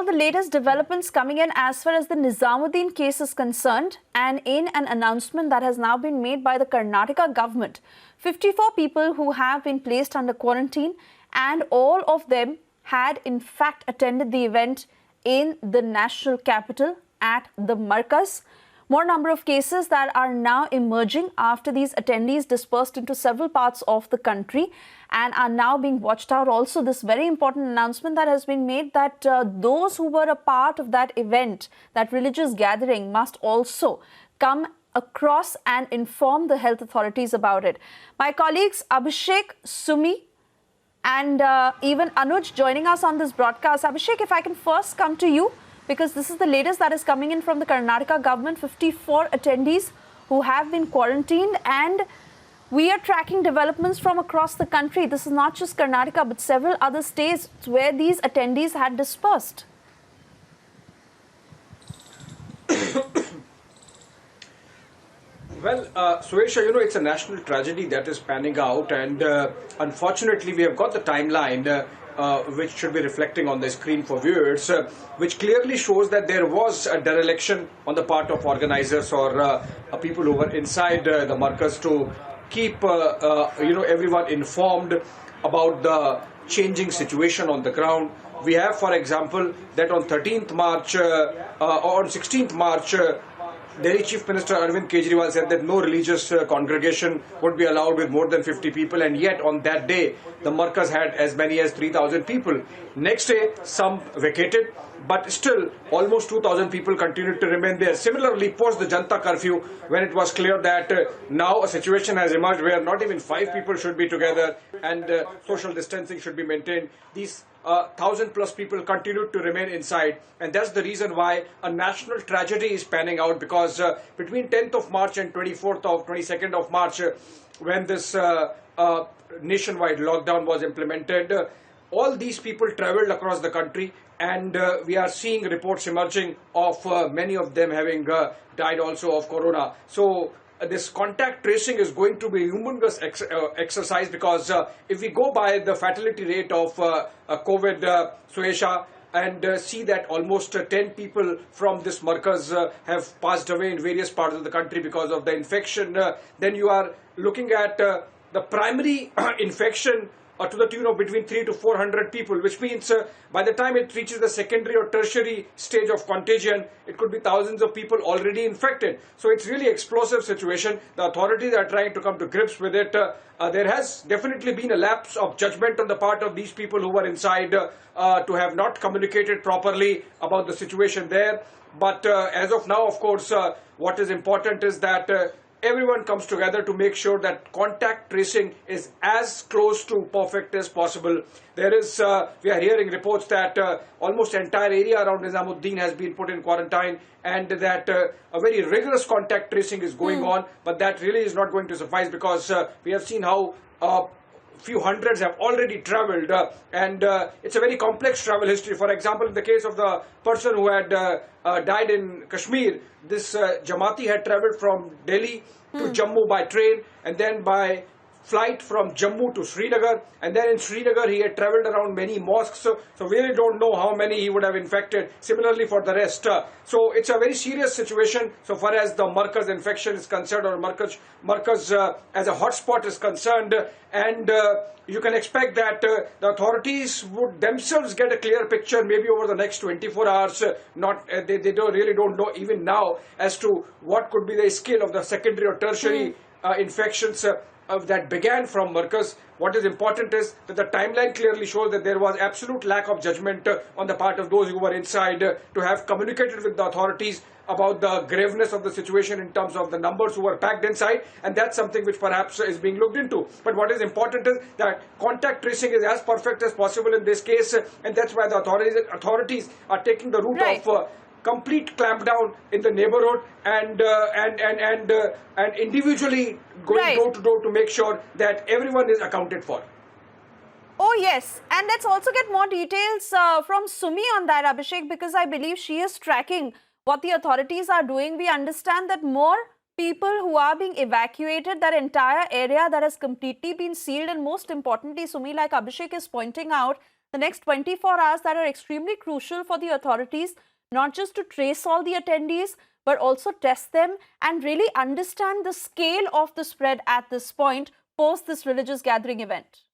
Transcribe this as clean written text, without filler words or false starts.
the latest developments coming in as far as the Nizamuddin case is concerned, and in an announcement that has now been made by the Karnataka government, 54 people who have been placed under quarantine, and all of them had in fact attended the event in the national capital at the Markaz. More number of cases that are now emerging after these attendees dispersed into several parts of the country and are now being watched out. Also, this very important announcement that has been made that those who were a part of that event, that religious gathering, must also come across and inform the health authorities about it. My colleagues Abhishek, Sumi and even Anuj joining us on this broadcast. Abhishek, if I can first come to you, because this is the latest that is coming in from the Karnataka government, 54 attendees who have been quarantined, and we are tracking developments from across the country. This is not just Karnataka, but several other states where these attendees had dispersed. Well, Suesha, it's a national tragedy that is panning out, and unfortunately we have got the timeline which should be reflecting on the screen for viewers, which clearly shows that there was a dereliction on the part of organizers or people who were inside the Markaz to keep everyone informed about the changing situation on the ground. We have, for example, that on 13th March or on 16th March, Delhi Chief Minister Arvind Kejriwal said that no religious congregation would be allowed with more than 50 people, and yet on that day the Markaz had as many as 3,000 people. Next day some vacated, but still almost 2,000 people continued to remain there. Similarly, post the Janta curfew, when it was clear that now a situation has emerged where not even 5 people should be together and social distancing should be maintained, these 1,000 plus people continued to remain inside, and that's the reason why a national tragedy is panning out, because between 10th of March and 22nd of March, when this nationwide lockdown was implemented, all these people traveled across the country, and we are seeing reports emerging of many of them having died also of corona. So this contact tracing is going to be a humongous exercise, because if we go by the fatality rate of COVID, Suesha, and see that almost 10 people from this Markaz have passed away in various parts of the country because of the infection, then you are looking at the primary infection to the tune of between 300 to 400 people, which means by the time it reaches the secondary or tertiary stage of contagion, it could be thousands of people already infected. So it's really explosive situation. The authorities are trying to come to grips with it. There has definitely been a lapse of judgment on the part of these people who were inside to have not communicated properly about the situation there. But as of now, of course, what is important is that everyone comes together to make sure that contact tracing is as close to perfect as possible. There is, we are hearing reports that almost entire area around Nizamuddin has been put in quarantine, and that a very rigorous contact tracing is going on, but that really is not going to suffice, because we have seen how few hundreds have already travelled, and it's a very complex travel history. For example, in the case of the person who had died in Kashmir, this Jamaati had travelled from Delhi to Jammu by train, and then by flight from Jammu to Srinagar, and then in Srinagar he had travelled around many mosques, so we really don't know how many he would have infected. Similarly for the rest. So it's a very serious situation so far as the Markaz infection is concerned, or Markaz as a hotspot is concerned, and you can expect that the authorities would themselves get a clear picture maybe over the next 24 hours. They really don't know even now as to what could be the scale of the secondary or tertiary infections that began from Markaz. What is important is that the timeline clearly shows that there was absolute lack of judgment on the part of those who were inside to have communicated with the authorities about the graveness of the situation in terms of the numbers who were packed inside, and that's something which perhaps is being looked into. But what is important is that contact tracing is as perfect as possible in this case, and that's why the authorities are taking the route of complete clampdown in the neighborhood, and individually going door to door to make sure that everyone is accounted for. Oh yes, and let's also get more details from Sumi on that, Abhishek, because I believe she is tracking what the authorities are doing. We understand that more People who are being evacuated, that entire area that has completely been sealed, and most importantly, Sumi, like Abhishek is pointing out, the next 24 hours that are extremely crucial for the authorities, not just to trace all the attendees, but also test them and really understand the scale of the spread at this point post this religious gathering event.